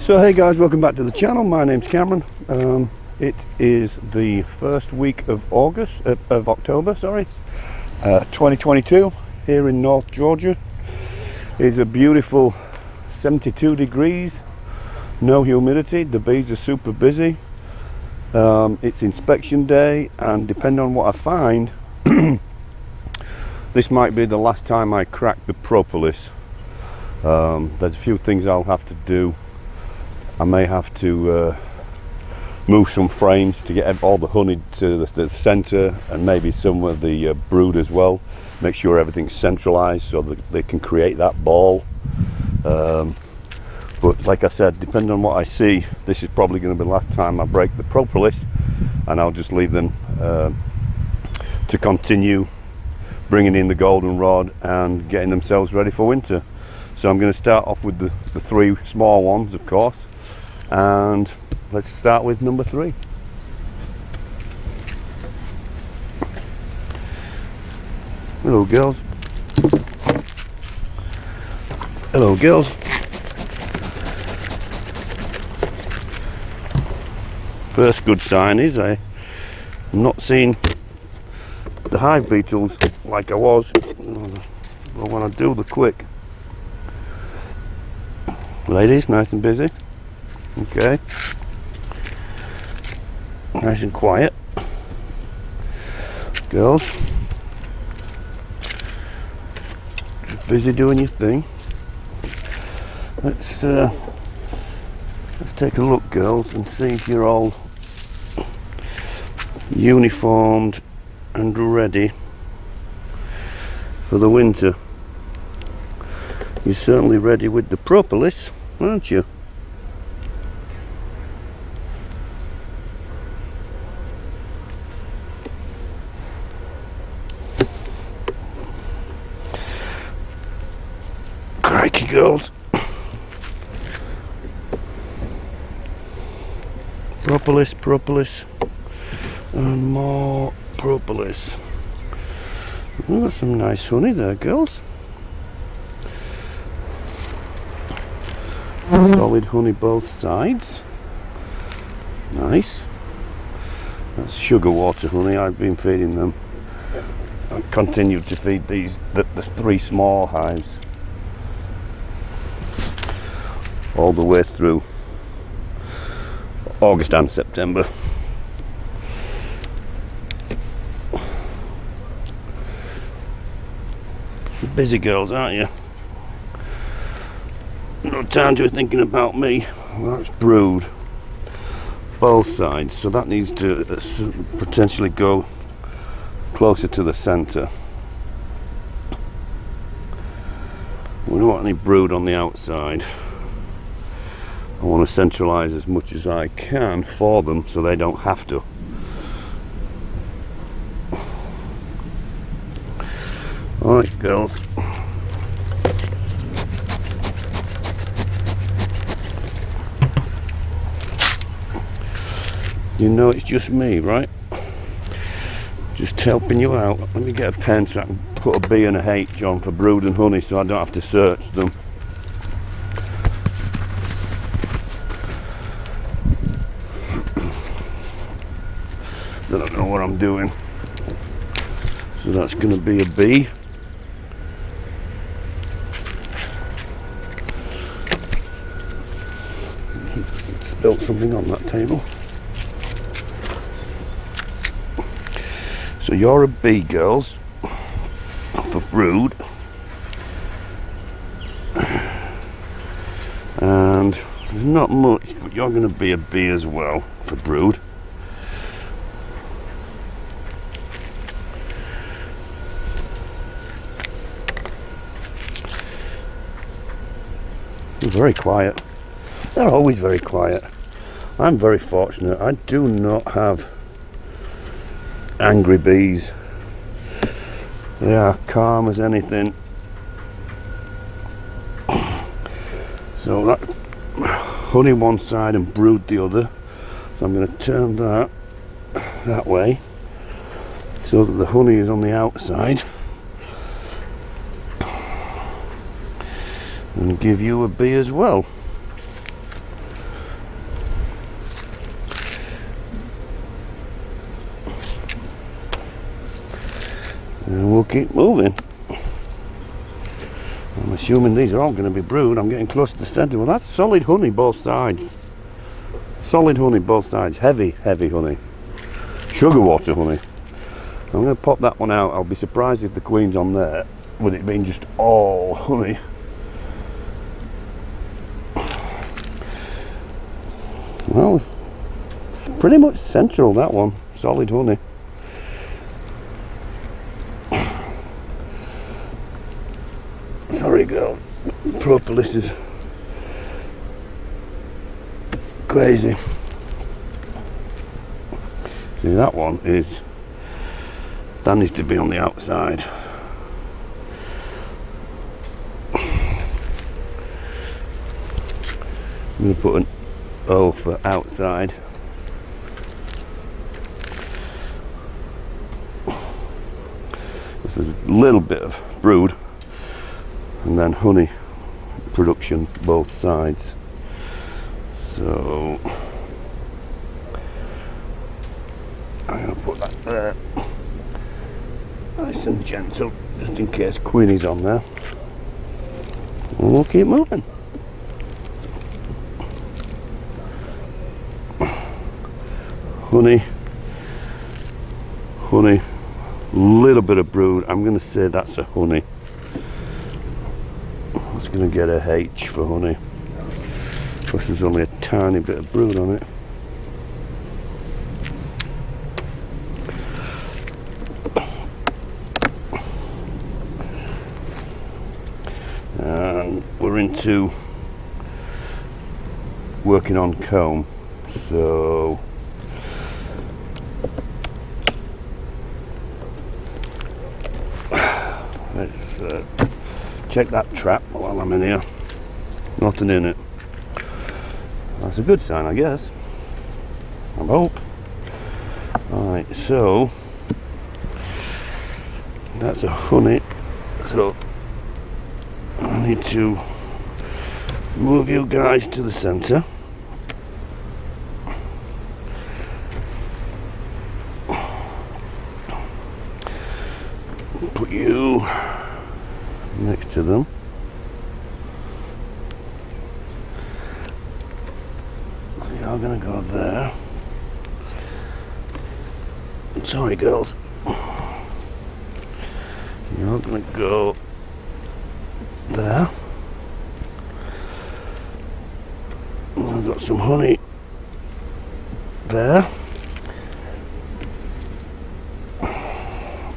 So hey guys, welcome back to the channel. My name's Cameron. It is the first week of October, 2022 here in North Georgia. It's a beautiful 72 degrees, no humidity. The bees are super busy. It's inspection day, and depending on what I find, this might be the last time I crack the propolis. There's a few things I'll have to do. I may have to move some frames to get all the honey to the center, and maybe some of the brood as well. Make sure everything's centralized so that they can create that ball. But like I said, depending on what I see, this is probably going to be the last time I break the propolis, and I'll just leave them to continue bringing in the goldenrod and getting themselves ready for winter. So I'm going to start off with the three small ones, of course. And let's start with number 3. Hello girls. Hello girls. First good sign is I'm not seeing the hive beetles like I was when I do the quick. Ladies, nice and busy. Okay, nice and quiet. Girls, just busy doing your thing. Let's take a look, girls, and see if you're all uniformed and ready for the winter. You're certainly ready with the propolis, aren't you? Crikey, girls. Propolis, and more propolis. We've got some nice honey there, girls. Solid honey both sides. Nice. That's sugar water honey. I've been feeding them. I continue to feed the 3 small hives all the way through August and September. Busy girls, aren't you? No time to be thinking about me. Well, that's brood, both sides, so that needs to potentially go closer to the center. We don't want any brood on the outside. I want to centralize as much as I can for them so they don't have to. Alright, girls. You know it's just me, right? Just helping you out. Let me get a pen so I can put a B and a H on for brood and honey so I don't have to search them. I don't know what I'm doing. So that's going to be a B. Spilled something on that table. So you're a B, girls, for brood. And there's not much, but you're going to be a B as well for brood. They're very quiet. They're always very quiet. I'm very fortunate. I do not have angry bees. They are calm as anything. So that honey one side and brood the other. So I'm going to turn that way so that the honey is on the outside. and give you a B as well. And we'll keep moving. I'm assuming these are all going to be brewed. I'm getting close to the centre. Well, that's solid honey both sides. Solid honey both sides. Heavy, heavy honey. Sugar water honey. I'm going to pop that one out. I'll be surprised if the queen's on there, with it being just all honey. Well, it's pretty much central, that one. Solid honey. Sorry girl, propolis is crazy. See, that one is, that needs to be on the outside. I'm going to put an O for outside. There's a little bit of brood and then honey production both sides. So I'm going to put that there, nice and gentle, just in case Queenie's on there. And we'll keep moving. Honey, honey, little bit of brood. I'm going to say that's a honey. It's going to get a H for honey. Plus there's only a tiny bit of brood on it. And we're into working on comb. So let's check that trap while I'm in here. Nothing in it. That's a good sign, I guess. I hope. Alright, so that's a honey. So I need to move you guys to the center. Put you next to them. So you're gonna go there. Sorry girls. You're gonna go there. I've got some honey there.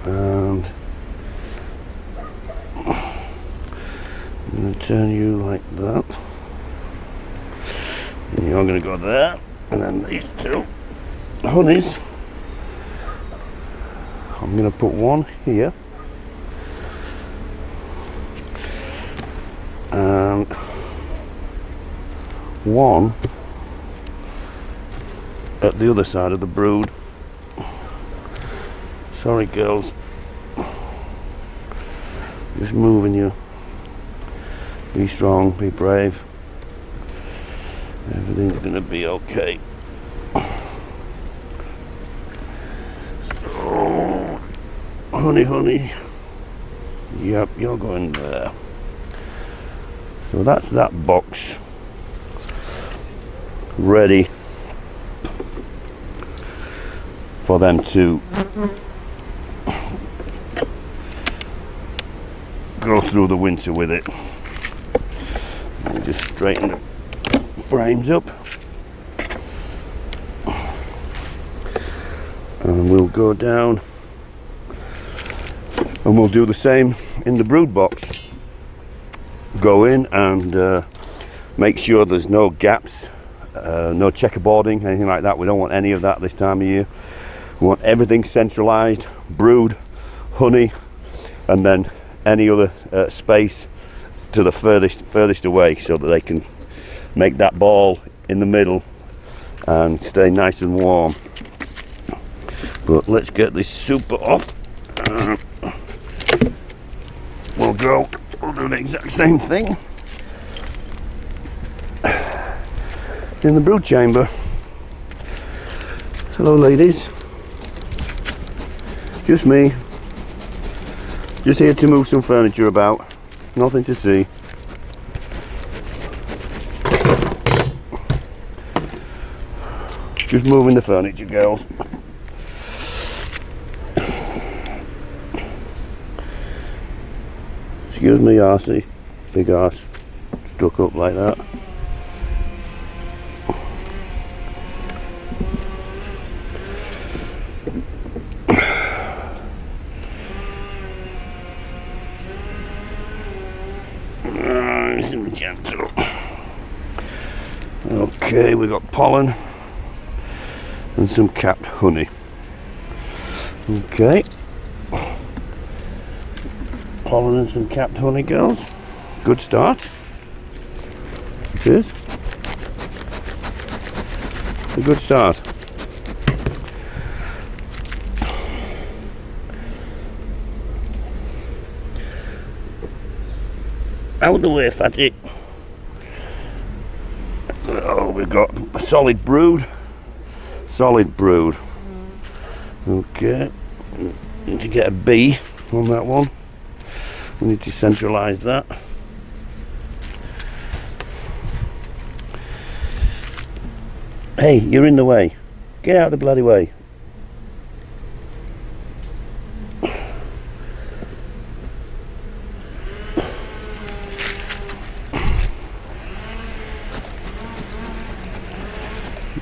And I'm going to turn you like that. And you're going to go there. And then these two honeys, I'm going to put one here. And one at the other side of the brood. Sorry girls, just moving you. Be strong, be brave. Everything's gonna be okay. So, honey, honey. Yep, you're going there. So that's that box ready for them to go through the winter with it. And just straighten the frames up, and we'll go down and we'll do the same in the brood box. Go in and make sure there's no gaps, no checkerboarding, anything like that. We don't want any of that this time of year. We want everything centralized, brood, honey, and then any other space to the furthest away, so that they can make that ball in the middle and stay nice and warm. But let's get this super off. We'll do the exact same thing in the brood chamber. Hello ladies, just me. Just here to move some furniture about, nothing to see. Just moving the furniture, girls. Excuse me, arsey, big arse, stuck up like that. Nice and gentle. Okay, we've got pollen and some capped honey. Okay. Pollen and some capped honey, girls. Good start. It is. A good start. Out of the way, fatty. So we've got a solid brood. Solid brood. Okay. Need to get a B on that one. We need to centralise that. Hey, you're in the way. Get out of the bloody way.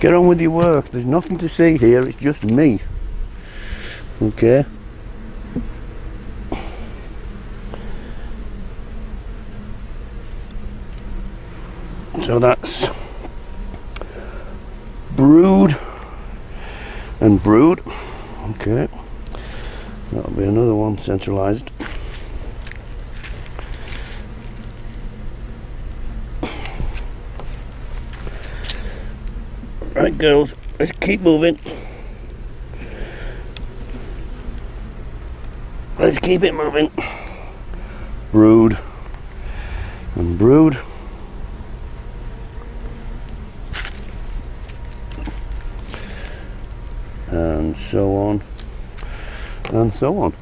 Get on with your work. There's nothing to see here. It's just me. Okay. So that's brood and brood. Okay. That'll be another one centralised. Right, girls, let's keep moving. Let's keep it moving. Brood and brood. And so on and so on.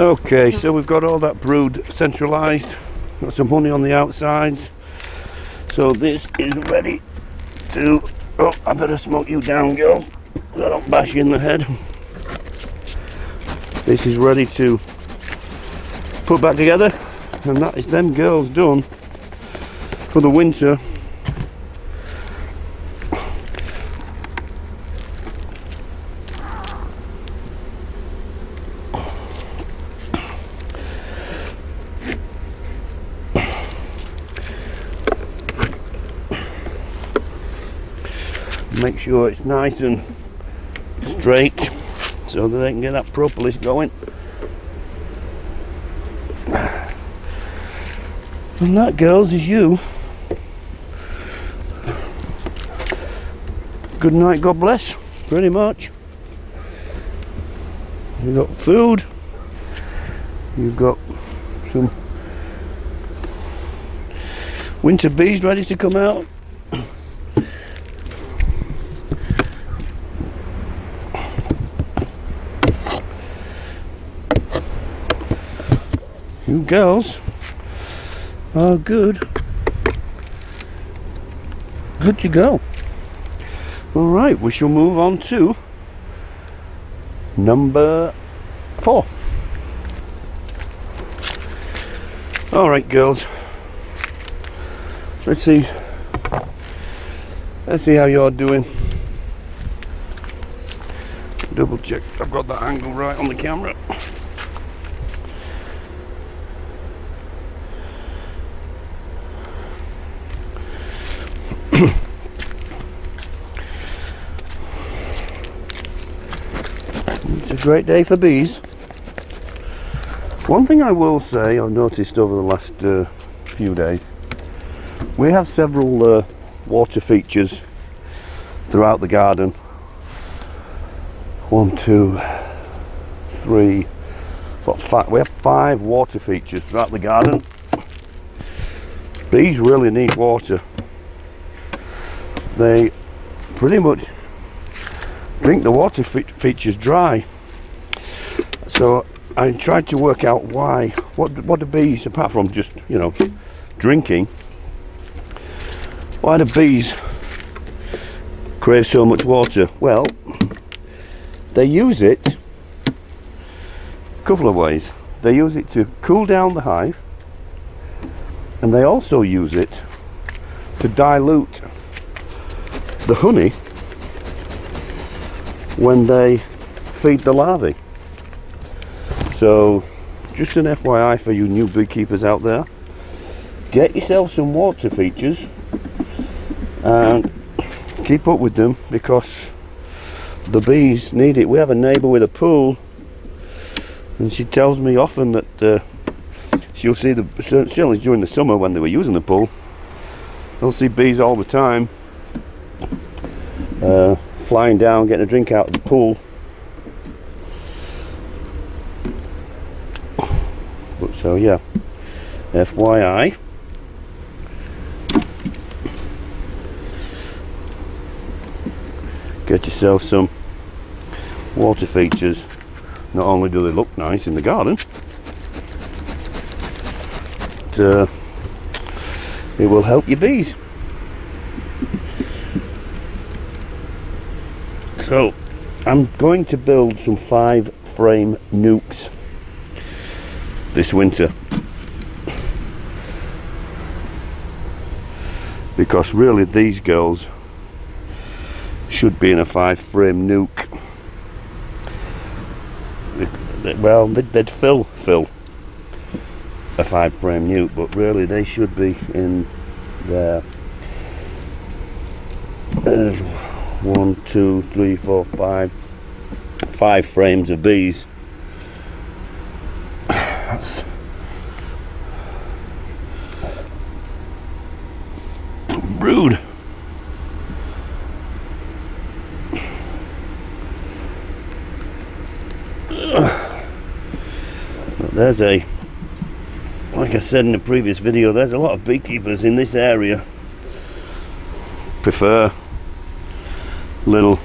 Okay, so we've got all that brood centralised, got some honey on the outsides, so this is ready to, oh, I better smoke you down, girl, so I don't bash you in the head. This is ready to put back together, and that is them girls done for the winter. Make sure it's nice and straight so that they can get that propolis going. And that, girls, is you. Good night, God bless, pretty much. You've got food, you've got some winter bees ready to come out. You girls are good to go. Alright, we shall move on to number 4. Alright, girls, let's see how you're doing. Double check I've got that angle right on the camera. It's a great day for bees. One thing I will say I've noticed over the last few days, we have several water features throughout the garden. 1, 2, 3, 4, 5. We have 5 water features throughout the garden. Bees really need water. They pretty much drink the water features dry. So I tried to work out why, what do bees, apart from just, you know, drinking, why do bees crave so much water? Well, they use it a couple of ways. They use it to cool down the hive, and they also use it to dilute the honey when they feed the larvae. So just an FYI for you new beekeepers out there, get yourself some water features and keep up with them, because the bees need it. We have a neighbour with a pool, and she tells me often that she'll see certainly during the summer when they were using the pool, they'll see bees all the time flying down, getting a drink out of the pool. But so yeah, FYI. Get yourself some water features. Not only do they look nice in the garden, but it will help your bees. So I'm going to build some 5-frame nukes this winter, because really these girls should be in a 5-frame nuke. Well, they'd fill a 5-frame nuke, but really they should be in there. There's 1, 2, 3, 4, 5 frames of bees. That's brood. There's like I said in the previous video, there's a lot of beekeepers in this area prefer little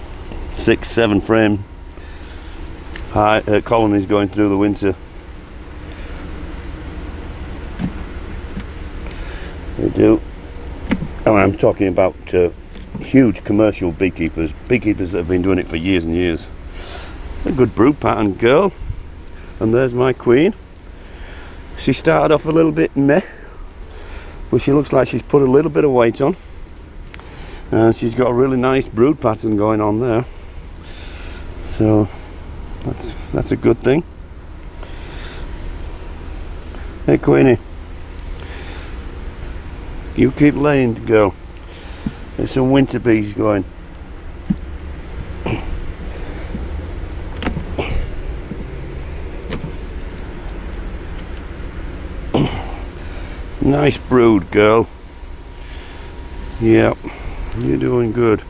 6-7 frame colonies going through the winter. They do. And I'm talking about huge commercial beekeepers that have been doing it for years and years. A good brood pattern girl. And there's my queen. She started off a little bit meh, but she looks like she's put a little bit of weight on, and she's got a really nice brood pattern going on there, so that's a good thing. Hey Queenie, you keep laying, girl. There's some winter bees going. Nice brood, girl. Yep, you're doing good.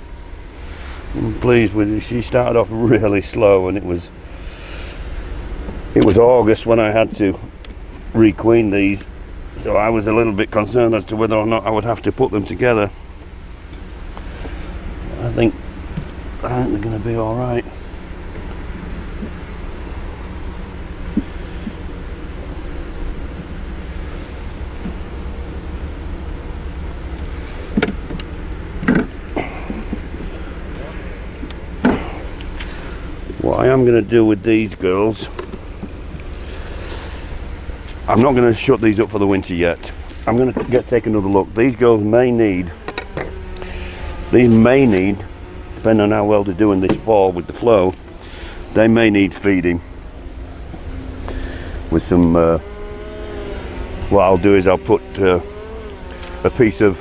I'm pleased with it. She started off really slow, and it was August when I had to requeen these, so I was a little bit concerned as to whether or not I would have to put them together. I think they're going to be all right. What I am going to do with these girls, I'm not going to shut these up for the winter yet. I'm going to take another look. These girls may need, depending on how well they're doing this fall with the flow, they may need feeding with some, what I'll do is I'll put a piece of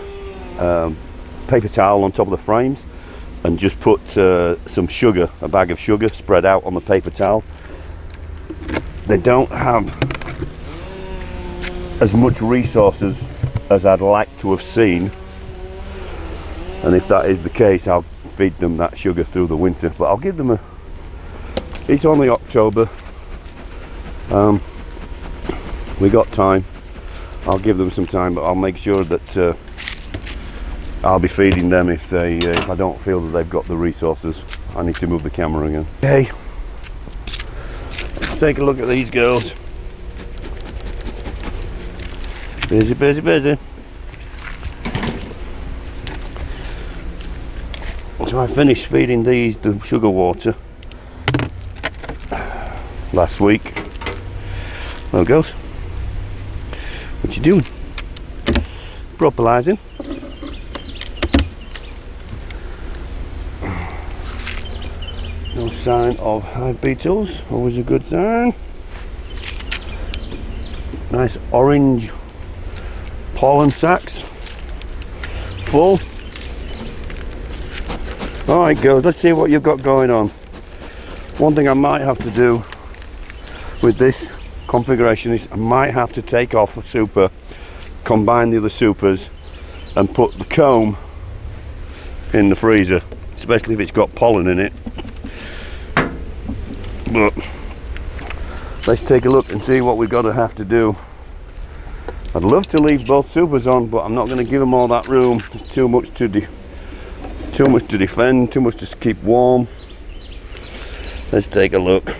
paper towel on top of the frames and just put some sugar, a bag of sugar spread out on the paper towel. They don't have as much resources as I'd like to have seen, and if that is the case, I'll feed them that sugar through the winter. But I'll give them it's only October, we got time. I'll give them some time, but I'll make sure that I'll be feeding them if I don't feel that they've got the resources. I need to move the camera again. Okay, let's take a look at these girls. Busy, busy, busy. So I finished feeding these the sugar water last week. Well, girls, what you doing? Propylizing. No sign of hive beetles, always a good sign. Nice orange pollen sacs, full. Alright girls, let's see what you've got going on. One thing I might have to do with this configuration is I might have to take off a super, combine the other supers and put the comb in the freezer, especially if it's got pollen in it. But let's take a look and see what we've got to have to do. I'd love to leave both supers on, but I'm not going to give them all that room. There's too much to defend, too much to keep warm. Let's take a look.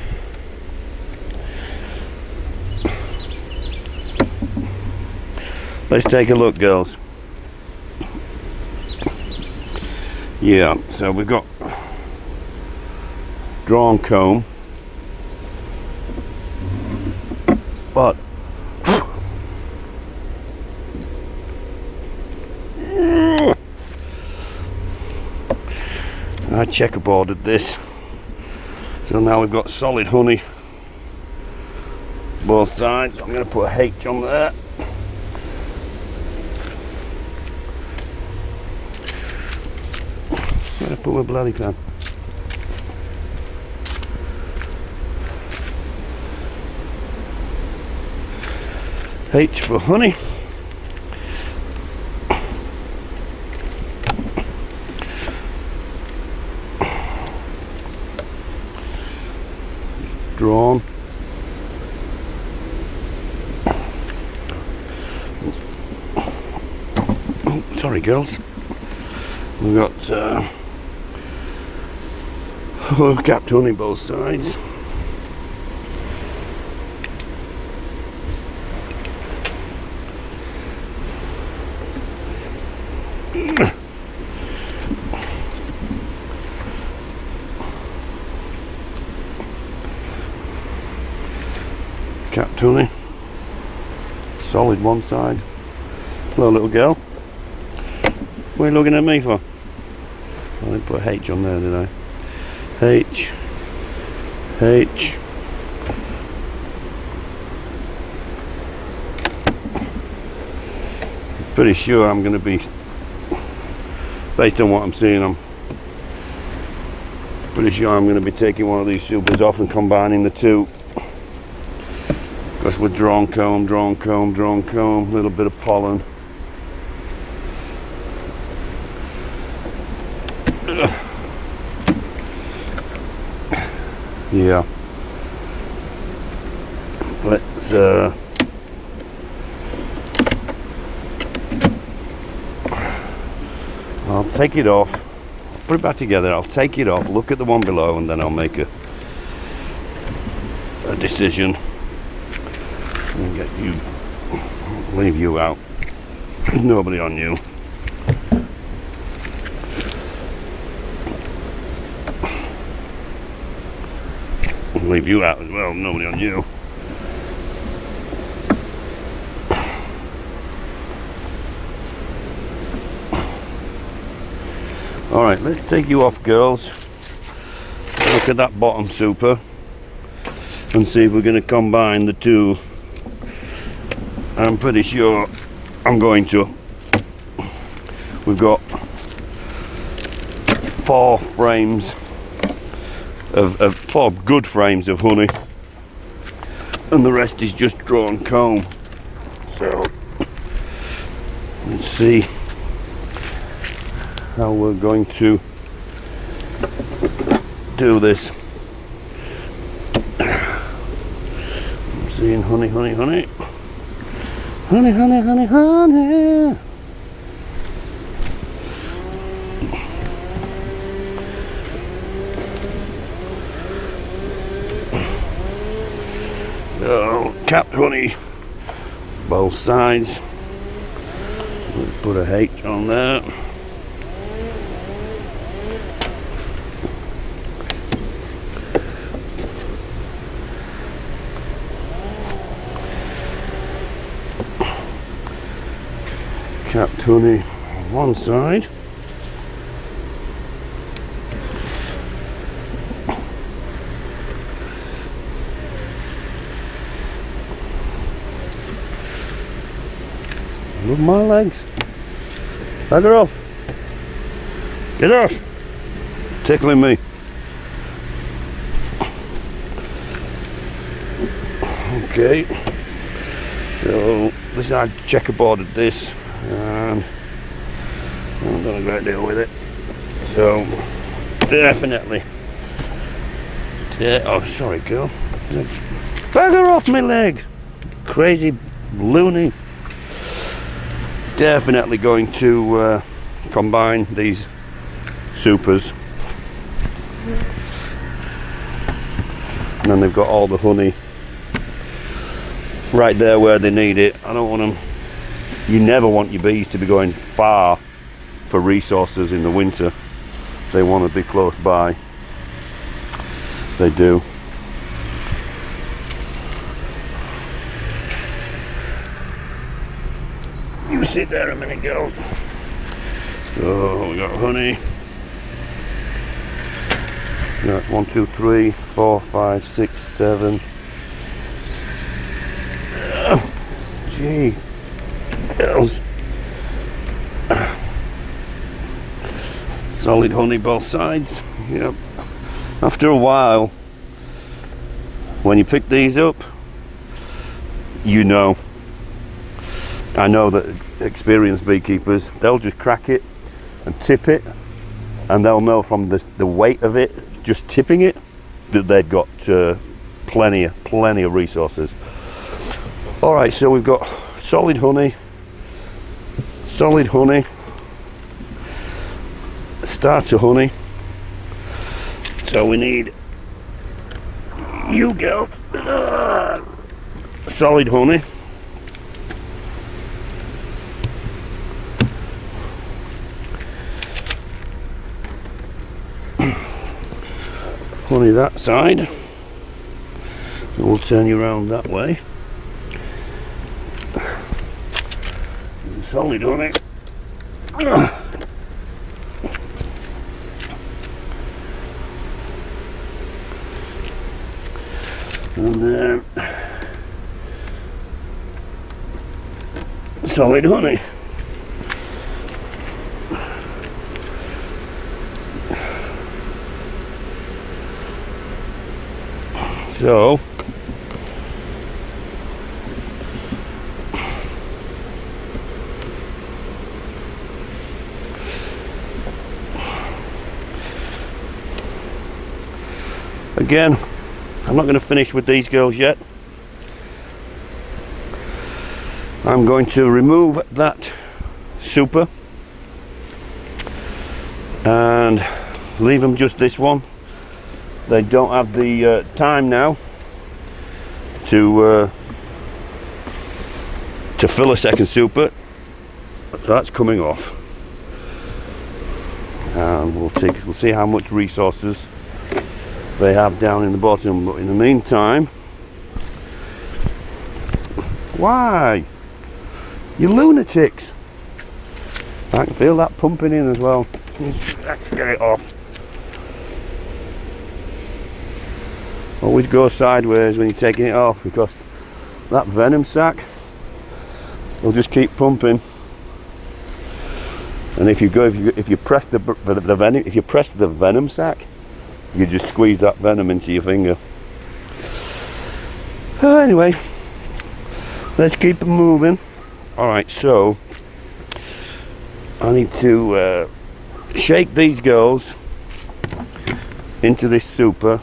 Let's take a look, girls. Yeah, so we've got drawn comb, but I checkerboarded this, so now we've got solid honey both sides. I'm going to put a H on there. Where did I put my bloody pen? H for honey. Drawn. Oh, sorry girls. We've got capped honey both sides. Capped honey, solid one side. Hello little girl, what are you looking at me for? I didn't put H on there, did I? H. Pretty sure I'm going to be, based on what I'm seeing, I'm pretty sure I'm going to be taking one of these supers off and combining the two. Because with drawn comb, a little bit of pollen. Yeah. Let's I'll take it off, put it back together, I'll take it off, look at the one below, and then I'll make a decision and get you, leave you out. There's nobody on you. Leave you out as well, nobody on you. Alright, let's take you off, girls. Look at that bottom super and see if we're going to combine the two. I'm pretty sure I'm going to. We've got 4 frames of 4 good frames of honey, and the rest is just drawn comb. So let's see how we're going to do this. I'm seeing honey. Honey. Oh, capped honey, both sides. Let's put a H on there. Capped honey on one side. Love my legs. Back her off. Get off. Tickling me. Okay. So this, I checkerboarded this and I haven't done a great deal with it. So definitely. Oh, sorry, girl. Bugger off my leg. Crazy loony. Definitely going to combine these supers, and then they've got all the honey right there where they need it. I don't want them, you never want your bees to be going far for resources in the winter. They want to be close by. They do. You sit there a minute, girls. So we got honey. We got 1, 2, 3, 4, 5, 6, 7. Gee, girls. Solid honey both sides. Yep. After a while, when you pick these up, you know. I know that experienced beekeepers, they'll just crack it and tip it, and they'll know from the weight of it, just tipping it, that they've got plenty of resources. Alright, so we've got solid honey, starter honey. So we need you girls, solid honey. funny that side, so we'll turn you around that way. Solid on it. And then solid honey. So again, I'm not going to finish with these girls yet. I'm going to remove that super and leave them just this one. They don't have the time now to fill a second super, so that's coming off. And we'll see how much resources they have down in the bottom. But in the meantime, why, you lunatics! I can feel that pumping in as well. Let's get it off. Always go sideways when you're taking it off, because that venom sac will just keep pumping. And if you press the venom sac, you just squeeze that venom into your finger. Anyway, let's keep it moving. Alright, so I need to shake these girls into this super.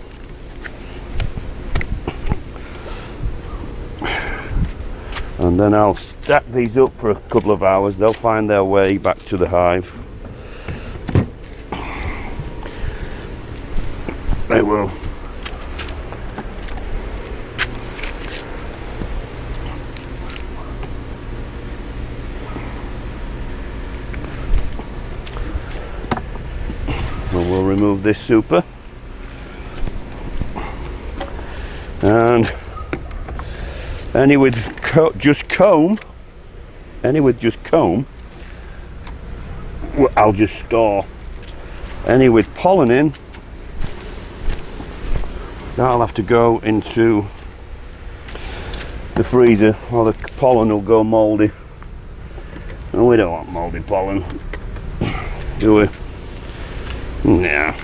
And then I'll stack these up for a couple of hours. They'll find their way back to the hive. They will. And we'll remove this super. And any with just comb, I'll just store. Any with pollen in, that'll have to go into the freezer, or the pollen will go mouldy. And we don't want mouldy pollen, do we? Nah.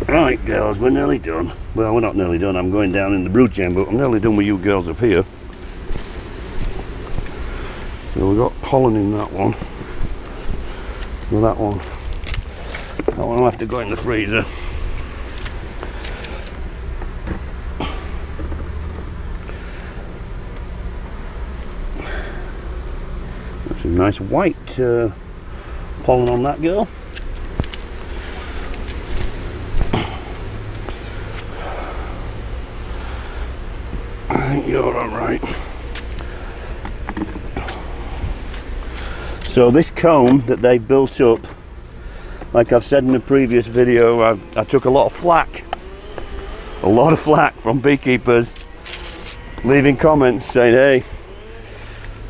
Right girls, we're nearly done. Well, we're not nearly done. I'm going down in the brood chamber, but I'm nearly done with you girls up here. So we've got pollen in that one. Well, that one will have to go in the freezer. That's some nice white pollen on that girl. I think you're alright. So this comb that they built up, like I've said in the previous video, I took a lot of flack from beekeepers leaving comments saying, hey,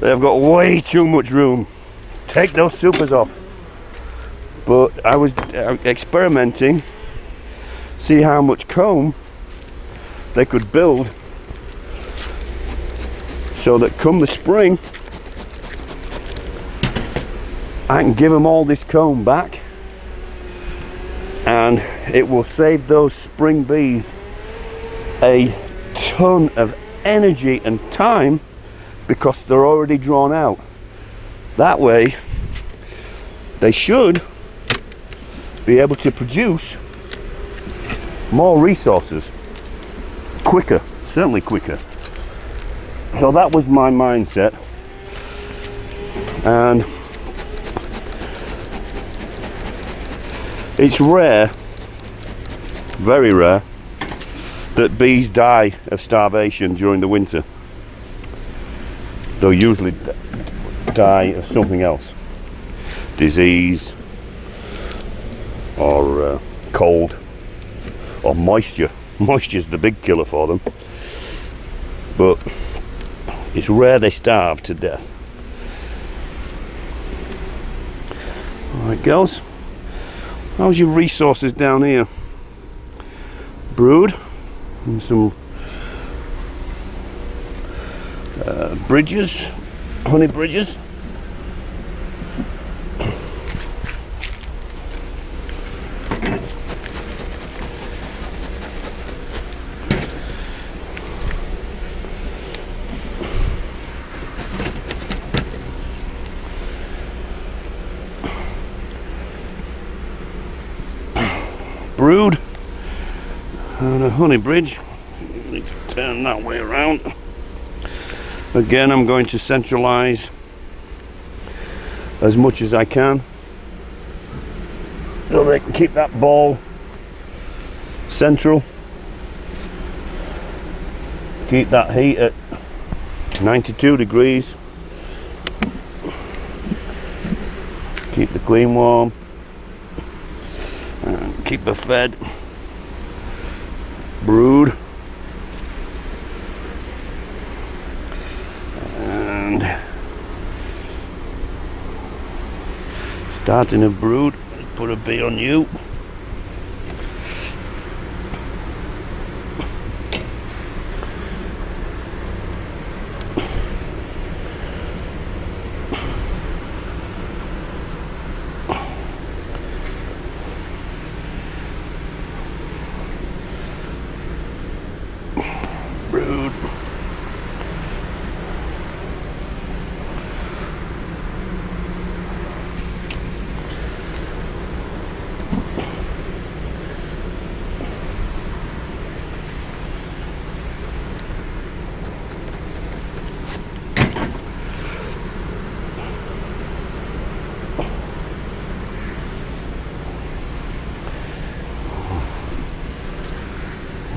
they've got way too much room, take those supers off. But I was experimenting, see how much comb they could build, so that come the spring I can give them all this comb back, and it will save those spring bees a ton of energy and time, because they're already drawn out. That way they should be able to produce more resources quicker, certainly quicker. So that was my mindset, and it's rare, very rare, that bees die of starvation during the winter. they'll usually die of something else, disease or cold or moisture. Moisture's the big killer for them, but it's rare they starve to death. Alright girls, how's your resources down here? Brood and some bridges, honey bridges. Brood and a honey bridge. Need to turn that way around. Again, I'm going to centralize as much as I can so they can keep that ball central, keep that heat at 92 degrees, keep the queen warm, and keep her fed. Brood and starting a brood. Put a bee on you. Brood.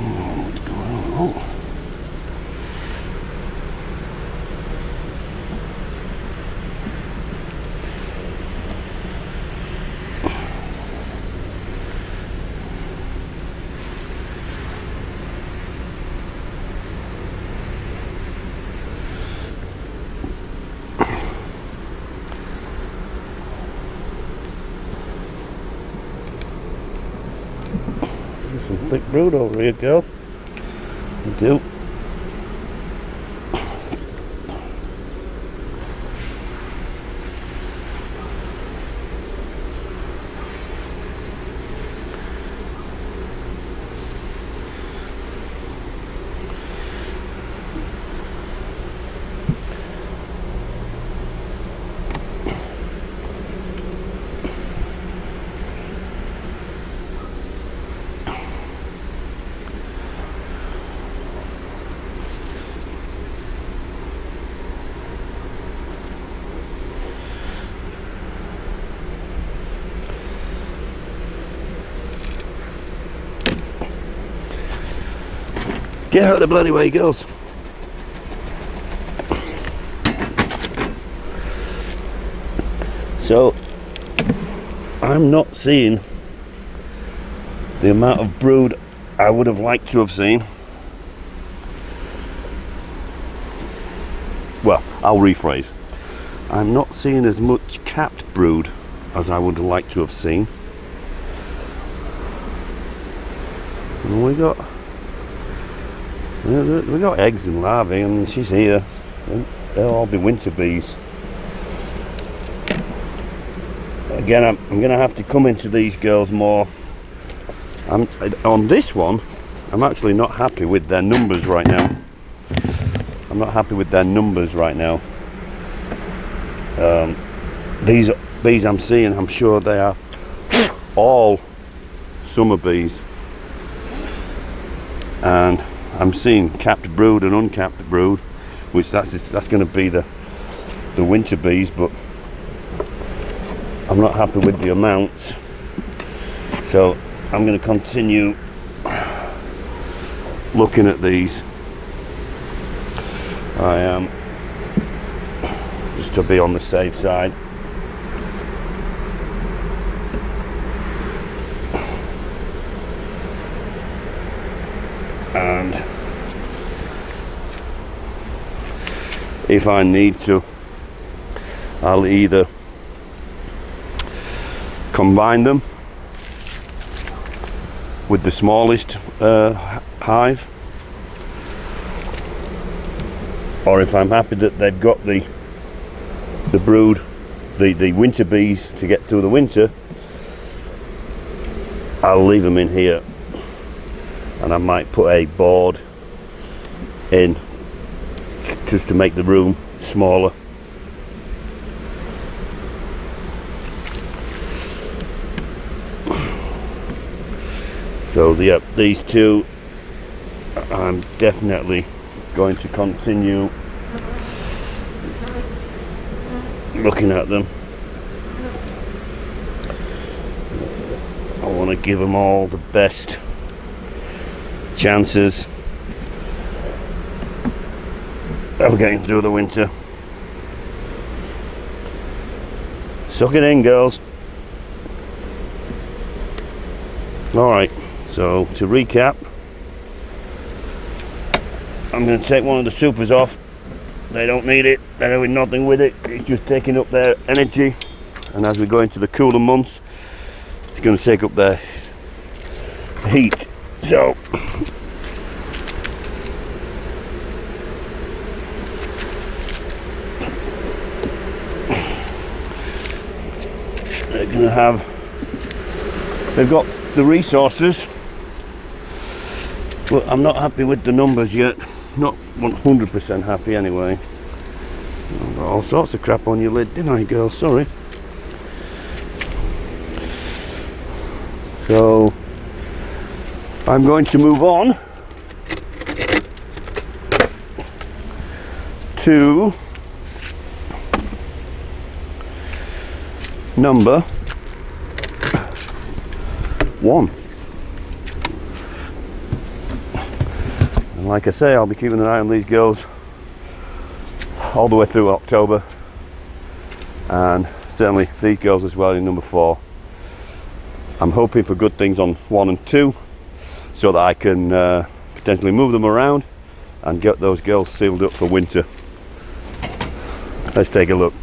What's going on? Some thick brood over here, girl. You do. Get out of the bloody way, girls. So, I'm not seeing the amount of brood I would have liked to have seen. Well, I'll rephrase. I'm not seeing as much capped brood as I would have liked to have seen. And we got eggs and larvae, and she's here. They'll all be winter bees. Again, I'm going to have to come into these girls more. On this one, I'm actually not happy with their numbers right now. I'm not happy with their numbers right now. These bees I'm seeing, I'm sure they are all summer bees. And I'm seeing capped brood and uncapped brood, which that's going to be the winter bees, but I'm not happy with the amounts. So I'm going to continue looking at these. I am to be on the safe side. And if I need to, I'll either combine them with the smallest hive, or if I'm happy that they've got the brood, the winter bees to get through the winter, I'll leave them in here, and I might put a board in just to make the room smaller. So yeah, these two, I'm definitely going to continue looking at them. I want to give them all the best chances of getting through the winter. Suck it in, girls. Alright, so to recap, I'm going to take one of the supers off. They don't need it, they're doing nothing with it, it's just taking up their energy, and as we go into the cooler months, it's going to take up their heat. So they're going to have, they've got the resources, but I'm not happy with the numbers yet. Not 100% happy anyway. I've got all sorts of crap on your lid, didn't I, girl? Sorry. So I'm going to move on to number 1. And like I say, I'll be keeping an eye on these girls all the way through October, and certainly these girls as well in number 4. I'm hoping for good things on 1 and 2 so that I can potentially move them around and get those girls sealed up for winter. Let's take a look.